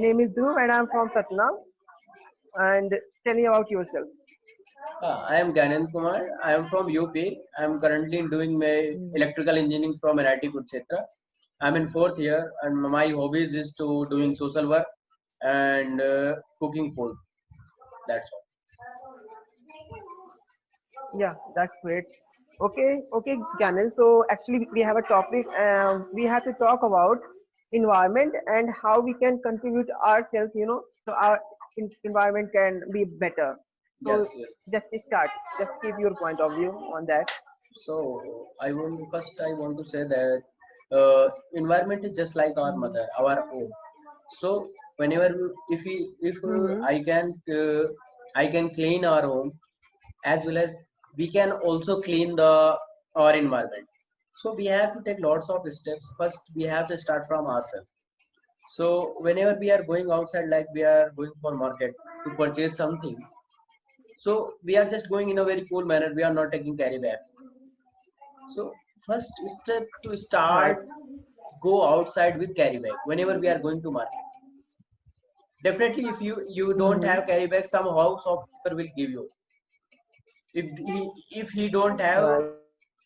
name is Dhruv and I'm from Satna. And tell me about yourself. I am Gyanendra Kumar. I am from UP. I am currently doing my Mm. electrical engineering from NIT Kurukshetra. I'm in fourth year, and my hobbies is to doing social work and cooking food. That's all. Yeah, that's great. Okay, Ganesh. So actually, we have a topic. We have to talk about environment and how we can contribute ourselves. So our environment can be better. So Yes, yes. just start. Just give your point of view on that. I want to say that environment is just like our Mm-hmm. mother, our home. So whenever if Mm-hmm. I can clean our home as well as we can also clean the our environment. So we have to take lots of steps. First, we have to start from ourselves. So whenever we are going outside, like we are going for market to purchase something, so we are just going in a very cool manner. We are not taking carry bags. So first step to Right. start, go outside with carry bag whenever we are going to market. Definitely, if you don't Mm-hmm. have carry bag, some shopkeeper will give you. If he don't have, Right.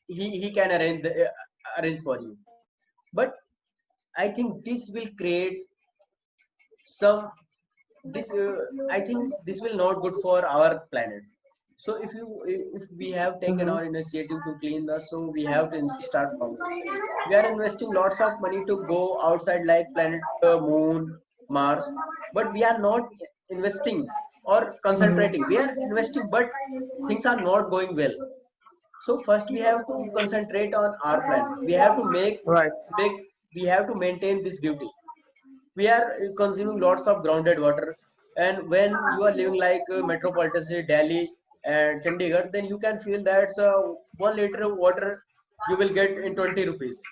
he can arrange for you. But I think this will create some this I think this will not good for our planet. So if we have taken Mm-hmm. our initiative to clean the, so we have to start from this. We are investing lots of money to go outside like planet moon, Mars, but we are not investing or concentrating. We are investing, but things are not going well. So first we have to concentrate on our planet. We have to Right. make we have to maintain this beauty. We are consuming lots of grounded water, and when you are living like metropolitan city Delhi and Chandigarh, then you can feel that 1 liter of water you will get in 20 rupees.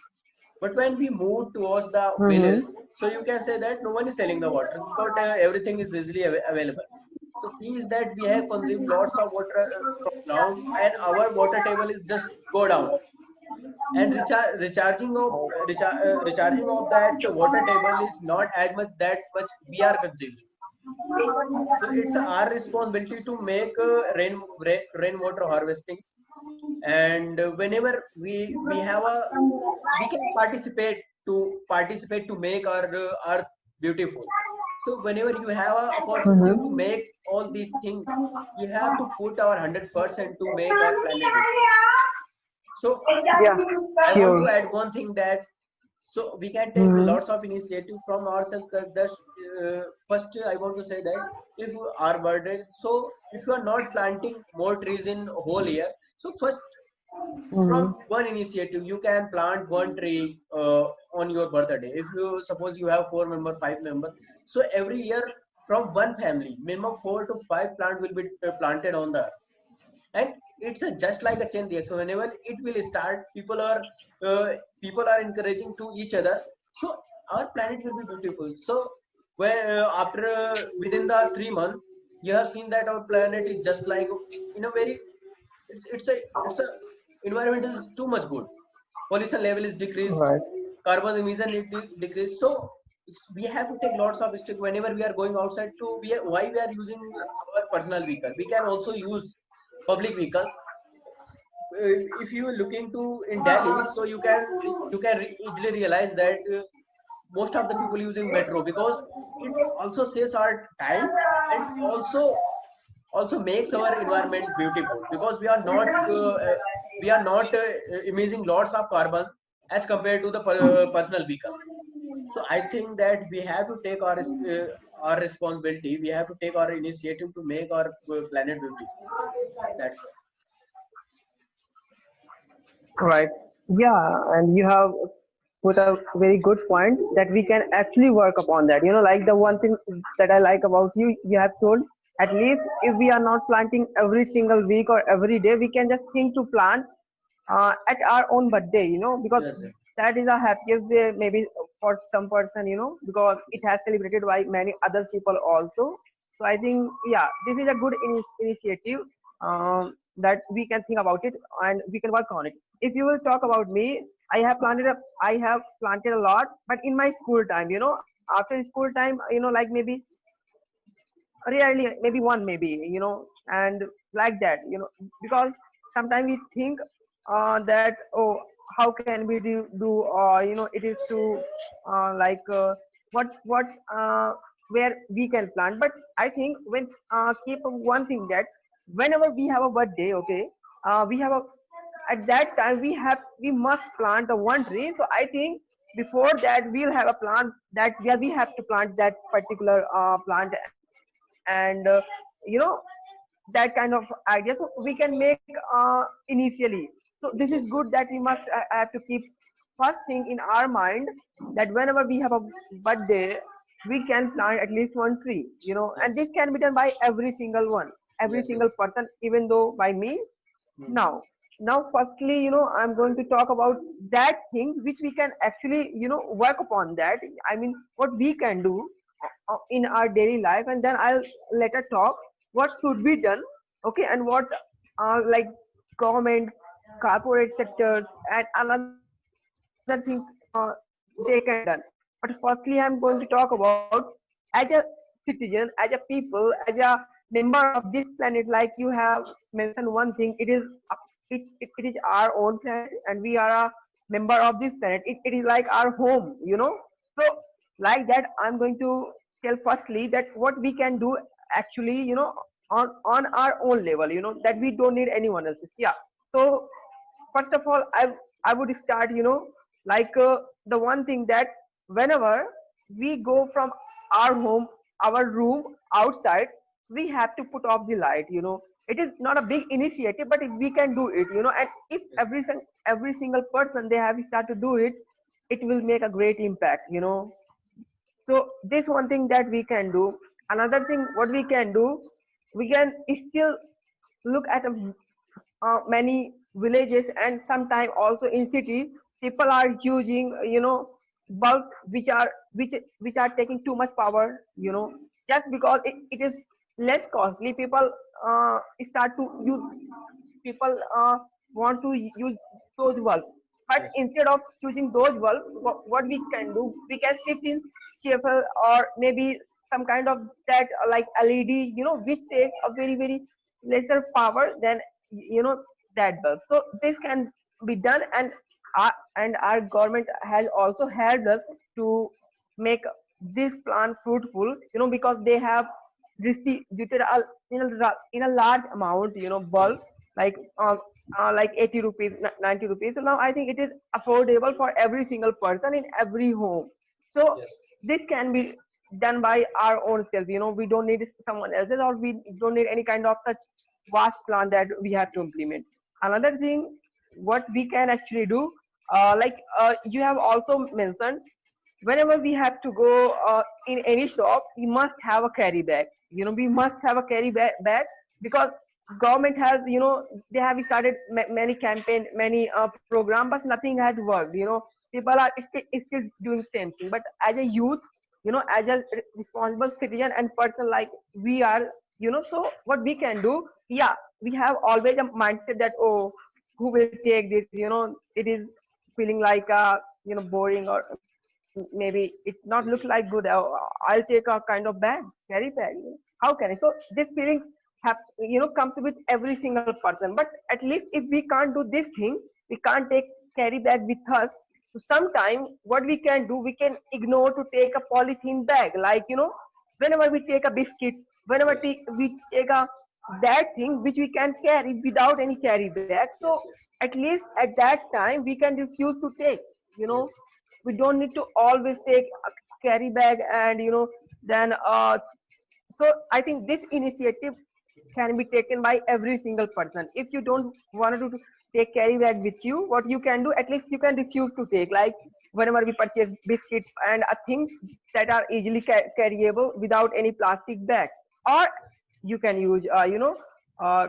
But when we move towards the Mm-hmm. village, so you can say that no one is selling the water because everything is easily available. So thing is that we have consumed lots of water from ground, and our water table is just go down, and recharging of that water table is not as much that much we are consuming. So it's our responsibility to make rainwater harvesting, and whenever we have a we can participate to make our earth beautiful. So whenever you have an opportunity to Mm-hmm. make all these things, you have to put our 100% to make our planet beautiful. So Yeah. I want Sure. to add one thing that so we can take Mm-hmm. lots of initiative from ourselves. First, I want to say that if our birthday, so if you are not planting more trees in whole year, so first from Mm-hmm. one initiative you can plant one tree on your birthday. If you suppose you have 4 member, 5 member, so every year from one family, minimum 4 to 5 plant will be planted on the earth. And it's just like a chain reaction. Whenever it will start, uh, people are encouraging to each other, so our planet will be beautiful. So when after within the 3 months, you have seen that our planet is just like in a very it's a environment is too much good. Pollution level is decreased, Right. carbon emission is decreased. So we have to take lots of steps whenever we are going outside to why we are using our personal vehicle. We can also use public vehicle. If you are looking to in Delhi, so you can easily realize that most of the people using metro because it also saves our time, and also makes our environment beautiful because we are not emitting lots of carbon as compared to the personal vehicle. So I think that we have to take our responsibility. We have to take our initiative to make our planet beautiful. That's all. Right. Yeah, and you have put a very good point that we can actually work upon that. Like the one thing that I like about you, you have told at least if we are not planting every single week or every day, we can just think to plant at our own birthday, because Yes, sir. that is a happiest day maybe for some person, because it Yes. has celebrated by many other people also. So I think, yeah, this is a good initiative that we can think about it and we can work on it. If you will talk about me, I have planted a lot, but in my school time, after school time, like maybe rarely, maybe one, maybe, and like that, because sometimes we think that, oh, how can we do, or it is too like what where we can plant. But I think when keep one thing that whenever we have a birthday, okay, we have a at that time we must plant a one tree. So I think before that we'll have a plant that where we have to plant that particular plant, and that kind of idea, so we can make initially. So this is good that we must have to keep first thing in our mind that whenever we have a birthday we can plant at least one tree, and Yes. this can be done by every single one, every Yes. single Yes. person, even though by me. Hmm. Now firstly, I'm going to talk about that thing which we can actually, work upon that. I mean, what we can do in our daily life, and then I'll later talk what should be done, okay, and what like government, corporate sectors, and another thing they can done. But firstly, I'm going to talk about as a citizen, as a people, as a member of this planet. Like you have mentioned one thing, it is our own planet, and we are a member of this planet. It is like our home. So like that, I'm going to tell firstly that what we can do actually, on our own level, that we don't need anyone else's. Yeah. So first of all, I would start, like the one thing that whenever we go from our home, our room outside, we have to put off the light. It is not a big initiative, but if we can do it, and if Yes. every single person they have start to do it, it will make a great impact. So this one thing that we can do. Another thing what we can do, we can still look at many villages, and sometimes also in cities people are using, bulbs which are taking too much power, just because it is less costly. People start to use, people want to use those bulbs. But Yes. instead of choosing those bulbs, what we can do, we can shift in CFL, or maybe some kind of that like LED, which takes a very very lesser power than, that bulb. So this can be done, and our government has also helped us to make this plant fruitful, because they have distributed in a large amount, bulbs, Yes. like like 80 rupees, 90 rupees. So now I think it is affordable for every single person in every home. So Yes. this can be done by our own self. We don't need someone else's, or we don't need any kind of such vast plan that we have to implement. Another thing what we can actually do, like you have also mentioned, whenever we have to go in any shop, we must have a carry bag. We must have a carry bag, because government has, they have started many campaign, many program, but nothing has worked. People are still doing same thing. But as a youth, as a responsible citizen and person like we are, so what we can do, yeah, we have always a mindset that, oh, who will take this, it is feeling like boring, or maybe it not look like good. I'll take a kind of bag, carry bag. How can I? So this feeling have, comes with every single person. But at least if we can't do this thing, we can't take carry bag with us. So sometime what we can do, we can ignore to take a polythene bag. Like, whenever we take a biscuit, whenever Yes. we take a that thing which we can carry without any carry bag. So Yes. Yes. at least at that time we can refuse to take. You know, Yes. we don't need to always take a carry bag, and then so I think this initiative can be taken by every single person. If you don't want to take carry bag with you, what you can do, at least you can refuse to take. Like whenever we purchase biscuits and things that are easily carryable without any plastic bag, or you can use uh,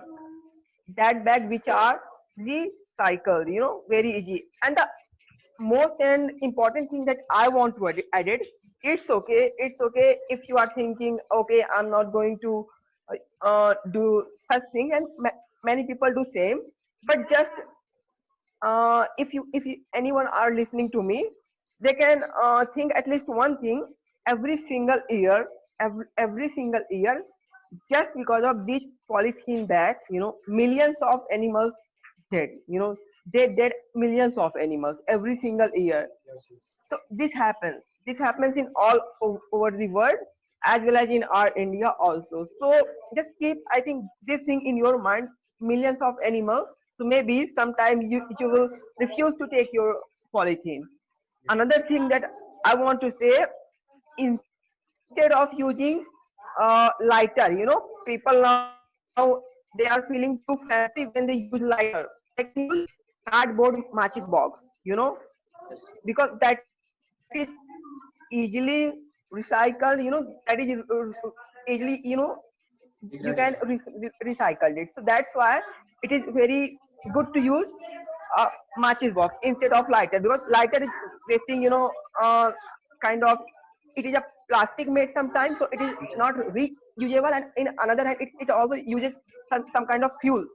that bag which are recycled, very easy. And the most and important thing that I want to add it, it's okay if you are thinking, okay, I'm not going to do such thing, and many people do same. But just if you anyone are listening to me, they can think at least one thing. every single year, every single year, just because of these polythene bags, millions of animals dead. They dead millions of animals every single year. Yes, yes. So this happens. This happens in all over the world as well as in our India also. So just keep, I think, this thing in your mind. Millions of animals. So maybe sometime you will refuse to take your polythene. Another thing that I want to say, instead of using lighter, people now, they are feeling too fancy when they use lighter. They can use cardboard matches box, Yes. because that is easily recycled, that is easily, you can Degradable. recycle it. So that's why it is very good to use matches box instead of lighter, because lighter is wasting, kind of, it is a plastic made sometimes, so it is not reusable, and in another hand it also uses some kind of fuel,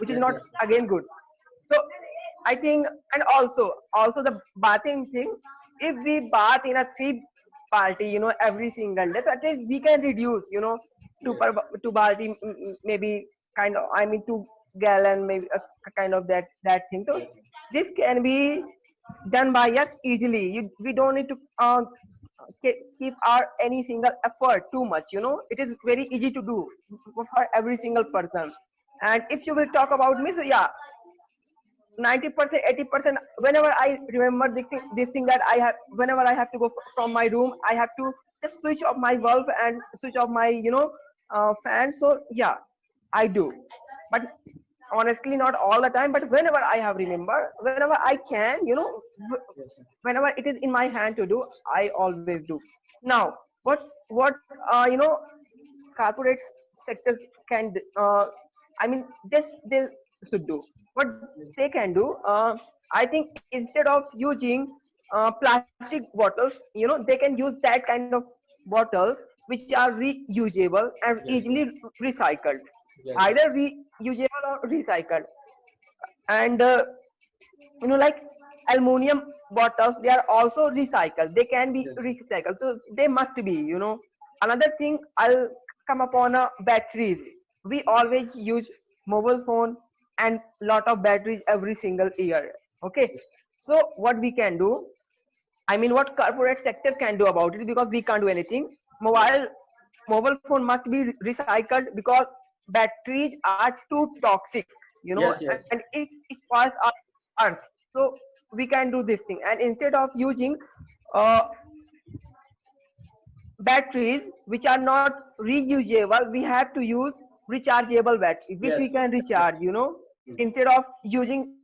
which is Yes, not yes. again good. So I think, and also the bathing thing, if we bath in a three party, every single day, so at least we can reduce, two Yes. per two party, maybe kind of, I mean 2 gallon, maybe a kind of that thing. So Yes. this can be done by us easily. We don't need to keep our any single effort too much. It is very easy to do for every single person. And if you will talk about me, so yeah, 90%, 80%, whenever I remember this thing that I have, whenever I have to go from my room, I have to just switch off my bulb and switch off my, fan. So yeah, I do. But honestly, not all the time, but whenever I have remember, whenever I can, Yes. whenever it is in my hand to do, I always do. Now, what corporate sectors can I mean they should do what Yes. they can do. I think instead of using plastic bottles, they can use that kind of bottles which are reusable and Yes. easily recycled, Yes. either Yes. reusable or recycled. And like aluminum bottles, they are also recycled, they can be Yes. recycled, so they must be. Another thing, I'll come upon batteries. We always use mobile phone and lot of batteries every single year. Okay, so what we can do, I mean what corporate sector can do about it, because we can't do anything. Yes. Mobile phone must be recycled, because batteries are too toxic, Yes. and Yes. it spoils our earth. So we can do this thing, and instead of using uh, batteries which are not reusable, we have to use rechargeable battery which we Yes. can recharge, instead of using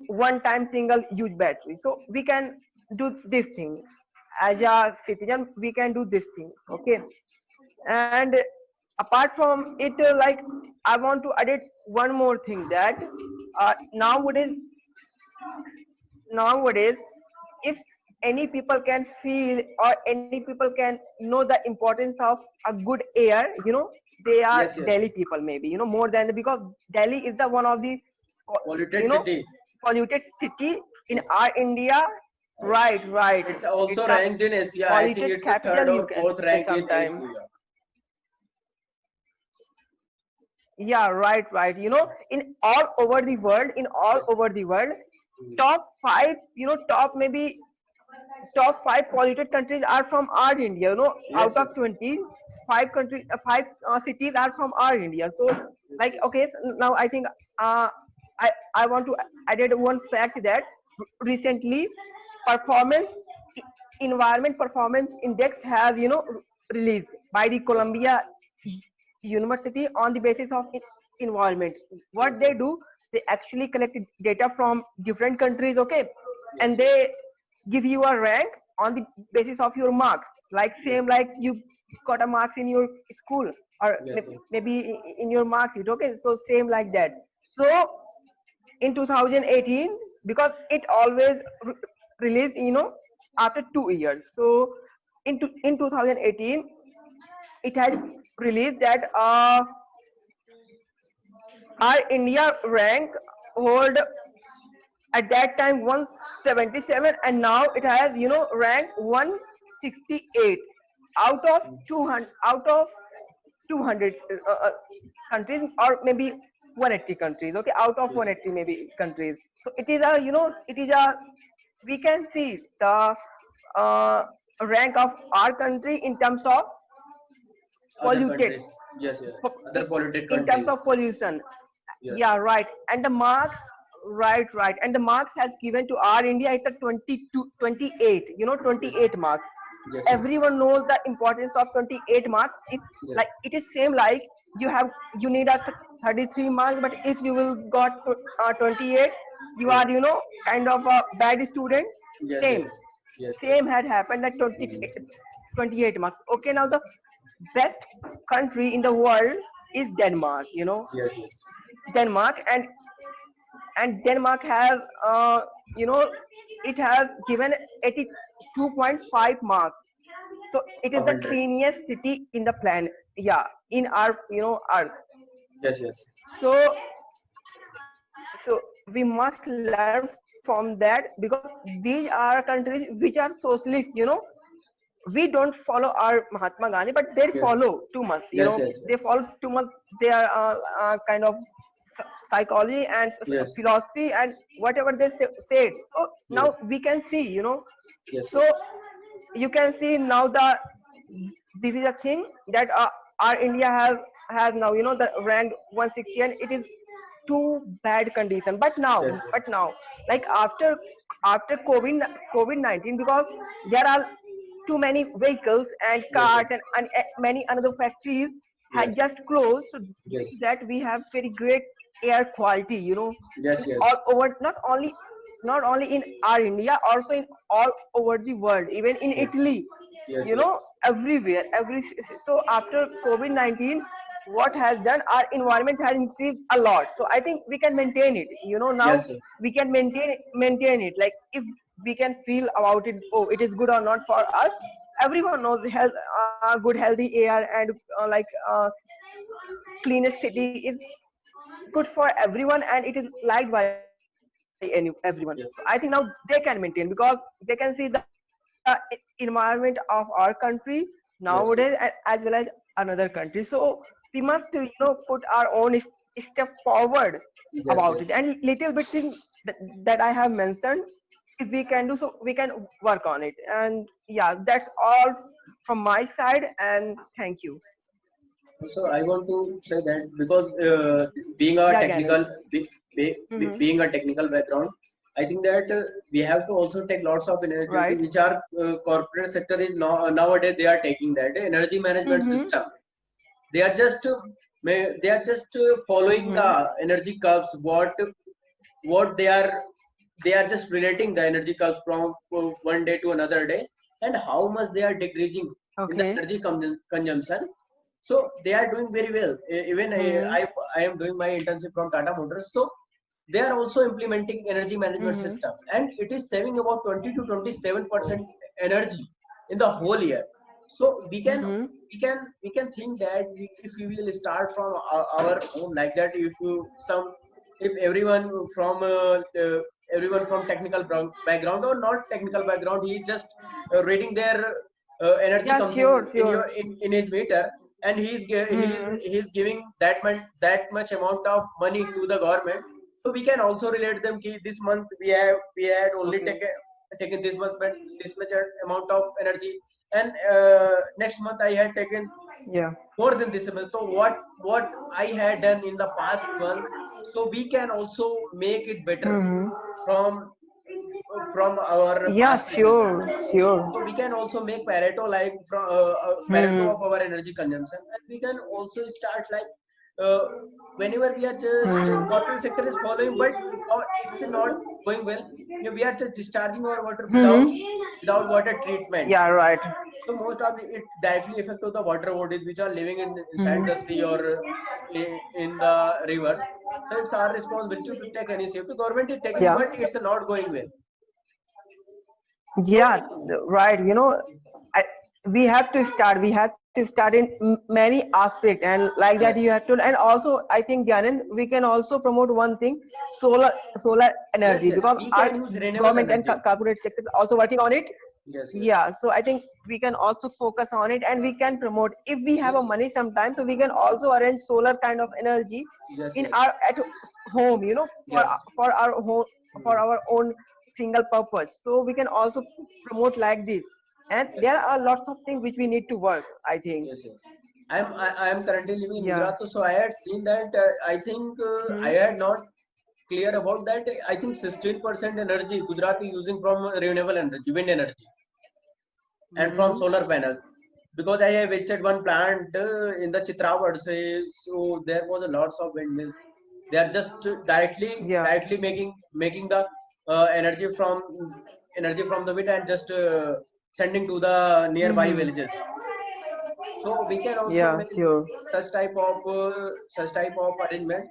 one time single use battery. So we can do this thing. As a citizen, we can do this thing. Okay. And apart from it, like, I want to add it one more thing, that nowadays, if any people can feel, or any people can know the importance of a good air, they are Yes. Yes. Delhi people, maybe, more than because Delhi is the one of the Polluted you know city. polluted city in our India. Right, It's it's also a ranked in Asia. I think polluted it's a third capital, you or can fourth say rank in sometime. Asia. Yeah, right. In all over the world, Yes. Mm. top five, top maybe top five polluted countries are from our India. Out Yes. of Yes. 20, five countries, five cities are from our India. So, Yes. like, Yes. okay, so now I think uh, I want to added one fact that recently performance environment performance index has released by the Columbia University on the basis of environment. What Yes. they do, they actually collect data from different countries. Okay, and Yes. Yes. they give you a rank on the basis of your marks, like Yes. same like you got a marks in your school, or Yes. Yes. maybe in your mark sheet. Okay, so same like that. So in 2018, because it always released, after 2 years. So in 2018, it has released that our India rank hold at that time 177, and now it has ranked 168. out of 200 countries, or maybe 180 countries. Okay, out of Yes. 180 maybe countries. So it is a, it is a, we can see the uh, rank of our country in terms of Other polluted, countries. Yes, yes. po- Other polluted in terms countries. of pollution. Yes. Yeah, right. And the marks, right. And the marks has given to our India, it's a 22, 28, 28 marks. Yes, yes. Everyone knows the importance of 28 marks. If Yes. like it is same like you need a 33 marks, but if you will got 28, you Yes. are kind of a bad student. Yes, Same, yes. Yes, yes. same had happened at 28 marks. Okay, now the best country in the world is Denmark. Yes, yes. Denmark, and Denmark has you know it has given 82.5 marks. So it is the 100. cleanest city in the planet. Yeah, in our Earth. Yes, yes. So so we must learn from that, because these are countries which are socialist. We don't follow our Mahatma Gandhi, but they Yes. follow too much. Yes, yes, They yes. follow too much their kind of psychology and Yes. philosophy and whatever they said. So Yes. now we can see, Yes, so yes. you can see now this is a thing that our India has now, the rank 160, and it is too bad condition. But now, Yes, like after COVID-19, because there are too many vehicles and yes. cars, and many another factories had Yes. just closed. So due Yes. to that, we have very great air quality, Yes, in yes. all over, not only in our India, also in all over the world, even in Yes. Italy, Yes, yes. everywhere, so after COVID-19, what has done, our environment has increased a lot. So I think we can maintain it, now Yes, yes. we can maintain it. Like, if we can feel about it, oh, it is good or not for us. Everyone knows health, good healthy air, and cleanest city is good for everyone, and it is liked by everyone. So I think now Yes. they can maintain, because they can see the environment of our country nowadays, Yes, as yes. well as another country. So we must put our own step forward about Yes, it, yes. and little bit thing that I have mentioned, if we can do, so we can work on it. And yeah, that's all from my side, and thank you. So I want to say that because being a Yeah, Gannon. technical, Mm-hmm. being a technical background, I think that we have to also take lots of initiative, Right. which our corporate sector is nowadays they are taking that energy management Mm-hmm. system. They are just they are just following Mm-hmm. the energy curves. What they are just relating the energy curves from one day to another day, and how much they are decreasing in the Okay. energy consumption. So they are doing very well. Even Mm-hmm. I am doing my internship from Tata Motors. So they are also implementing energy management Mm-hmm. system, and it is saving about 20 to 27% energy in the whole year. So Mm-hmm. we can think that if we will start from our home like that, if everyone from technical background or not technical background, he just reading their energy Yeah, consum sure, in sure. in his meter, and Mm-hmm. he's giving that much amount of money to the government. So we can also relate them ki this month we had only Okay. taken this much amount of energy, and next month I had taken Yeah. more than this amount. So what I had done in the past month, so we can also make it better Mm-hmm. from our Yeah, past situation. sure, sure. So we can also make Pareto like from Pareto Hmm. of our energy consumption, and we can also start like uh, whenever we are just Hmm. corporate sector is following, but it's not going well. You know, we are just discharging our water Hmm. without water treatment. Yeah, right. So most of it directly affect to the water bodies which are living inside Hmm. the sea or in the rivers. So it's our responsibility to take any safety. Government is taking, Yeah. but it's not going well. So Yeah, right. I, we have to start. We have to start in many aspects, and like that you yes, have to. And also, I think, Gyanan, we can also promote one thing: solar yes, energy, yes, because we our can use renewable government and energies. corporate sector is also working on it. Yes, yes, Yeah, so I think we can also focus on it, and we can promote if we have a yes, money sometimes, so we can also arrange solar kind of energy yes, in yes, our at home, yes. for our home, for Hmm. our own single purpose. So we can also promote like this, and Yes, there are lots of things which we need to work, I think. yes, yes. I am currently living in Yeah. Gujarat, so I had seen that. I think I Hmm. had not clear about that. I think 16% energy Gujarat is using from renewable energy, wind energy, and from Hmm. solar panels. Because I have visited one plant in the Chitrawad, say, so there was a lots of windmills. They are just Yeah. directly making the energy from the wind and just sending to the nearby Hmm. villages. So we can also Yeah, make sure. such type of arrangements.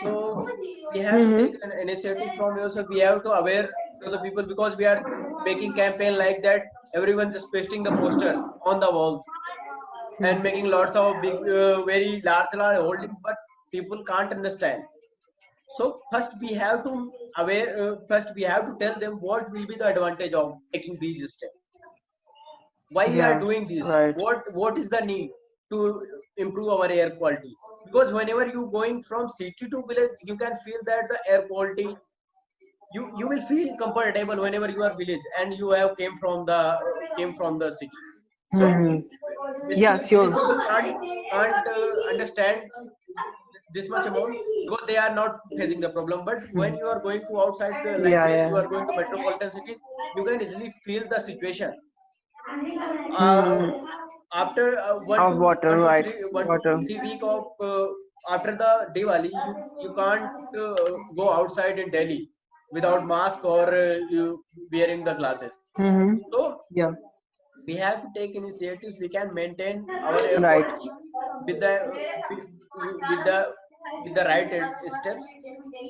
So we have to Hmm. take an initiative from yourself. We have to aware to the people because we are making campaign like that. Everyone just pasting the posters on the walls and making lots of big, very large holdings, but people can't understand. So first we have to aware. First we have to tell them what will be the advantage of taking these steps. Why we are Yeah, doing this? right. What is the need to improve our air quality? Because whenever you going from city to village, you can feel that the air quality, you will feel comfortable whenever you are village and you have came from the city. So Hmm. Yeah, basically sure. village people can't understand this much amount because they are not facing the problem. But when you are going to outside, like Yeah, you yeah. are going to metropolitan cities, you can easily feel the situation. uh, Hmm. After Of water, right? one to Water. 3 week of after the Diwali, you can't go outside in Delhi without mask or you wearing the glasses. Hmm. So Yeah, we have to take initiatives. We can maintain our air right. quality with the with with the with the right steps.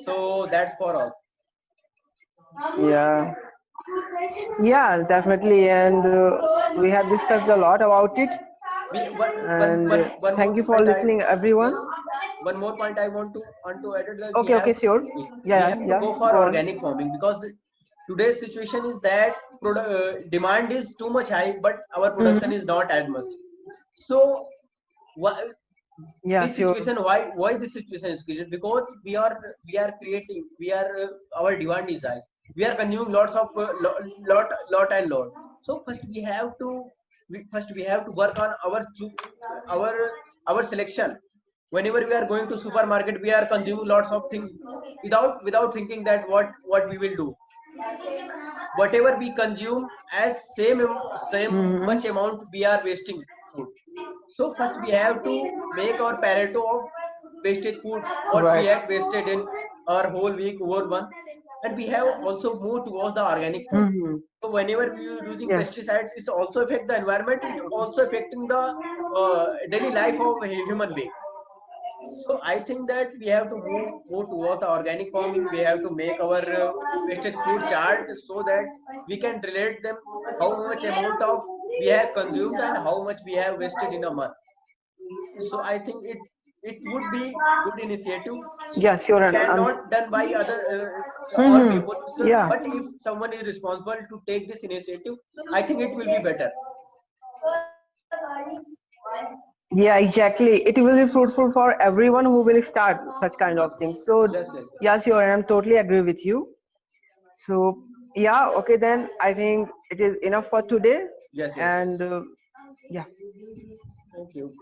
So that's for all. Yeah, yeah, definitely. And we have discussed a lot about it. We And one thank more you for point I listening, everyone. yes one more point I want to add it that Okay, okay, sure. we Yeah, have to yeah, go for go on. organic farming because today's situation is that demand is too much high but our production Hmm. is not as much. So why Yeah, this sure. situation, why this situation is created? Because we are creating, we are our demand is high, we are consuming lots of lot and lot. So first we have to work on our our selection. Whenever we are going to supermarket, we are consuming lots of things without thinking that what we will do. Whatever we consume as same Hmm. much amount we are wasting food. So first we have to make our pareto of wasted food, what we Right. had wasted in our whole week over one, and we have also moved towards the organic farm. Hmm. So whenever we are using Yeah. pesticides, it's also affect the environment. It also affecting the daily life of a human being. So I think that we have to move towards the organic farming. We have to make our wastage food chart so that we can relate them how much amount of we have consumed and how much we have wasted in a month. So I think it would be good initiative. Yeah, sure. It And cannot done by other all hmm. people. So, Yeah. but if someone is responsible to take this initiative, I think it will be better. Yeah, exactly. It will be fruitful for everyone who will start such kind of things. So, Yes, yes, yeah, sure. And I'm totally agree with you. So, yeah, okay, then I think it is enough for today. yes, yes, yes. And yeah. Thank you.